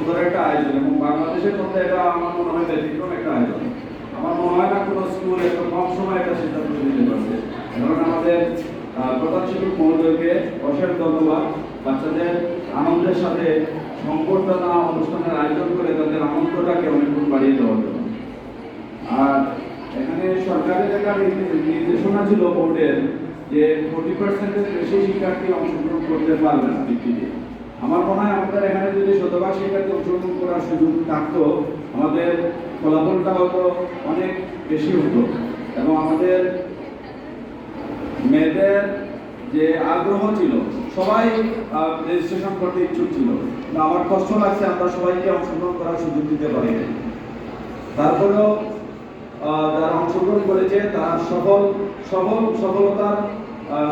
সুন্দর একটা আয়োজন, এবং বাংলাদেশের মধ্যে এটা আমার মনে হয় ব্যতিক্রম একটা আয়োজন। আমার মনে হয় না কোনো স্কুল এত কম সময় একটা সিদ্ধান্ত নিতে পারছে। কারণ আমাদের প্রধান শিক্ষক মহোদয়কে অশেষ ধন্যবাদ, বাচ্চাদের আনন্দের সাথে সংবর্ধনা অনুষ্ঠানের আয়োজন করে তাদের আনন্দটাকে অনেক গুণ বাড়িয়ে দেওয়ার জন্য। আর এখানে সরকারের একটা নির্দেশনা ছিল বোর্ডের যে 40%-এর বেশি শিক্ষার্থী অংশগ্রহণ করতে পারবে না বৃত্তিতে। আমার মনে হয় আমাদের এখানে যদি শতভাগ শিক্ষার্থী অংশগ্রহণ করার সুযোগ থাকতো, আমাদের ফলাফলটা হয়তো অনেক বেশি হতো, এবং আমাদের মেয়েদের যে আগ্রহ ছিল, সবাই রেজিস্ট্রেশন করতে ইচ্ছুক ছিল। আমার কষ্ট লাগছে আমরা সবাইকে অংশগ্রহণ করার সুযোগ দিতে পারি। তারপরেও যারা অংশগ্রহণ করেছে তারা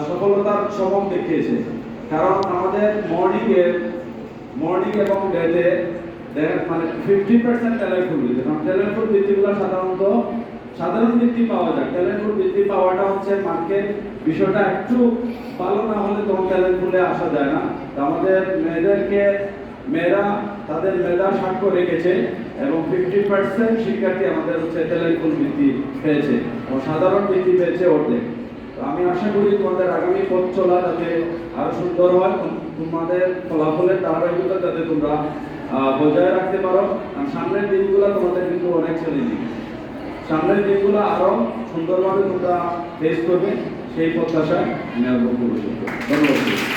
সফলতার সমক দেখিয়েছে। কারণ আমাদের মর্নিং এবং ডেতে মানে 50% ট্যালেন্টফুল বৃত্তি। কারণ ট্যালেন্টফুল বৃত্তিগুলো সাধারণ বৃত্তি পাওয়া যায়। ট্যালেন্টফুল বৃত্তি পাওয়াটা হচ্ছে মার্কেট বিষয়টা একটু ভালো না হলে তখন ট্যালেন্টফুলে আসা যায় না। তো আমাদের মেয়েরা তাদের মেধা সাক্ষ্য রেখেছে, এবং 50% শিক্ষার্থী আমাদের হচ্ছে ট্যালেন্টফুল বৃত্তি পেয়েছে, এবং সাধারণ বৃত্তি পেয়েছে অর্ধেক। তো আমি আশা করি তোমাদের আগামী পথ চলা যাতে আরো সুন্দর হয়, তোমাদের ফলাফলের ধারাবাহিকতা যাতে তোমরা বজায় রাখতে পারো। কারণ সামনের দিনগুলো তোমাদের কিন্তু অনেক চ্যালেঞ্জিং, সামনের দিনগুলো আরো সুন্দরভাবে তোমরা ফেস করবে, সেই প্রত্যাশায় আমি আর বক্তব্য। ধন্যবাদ।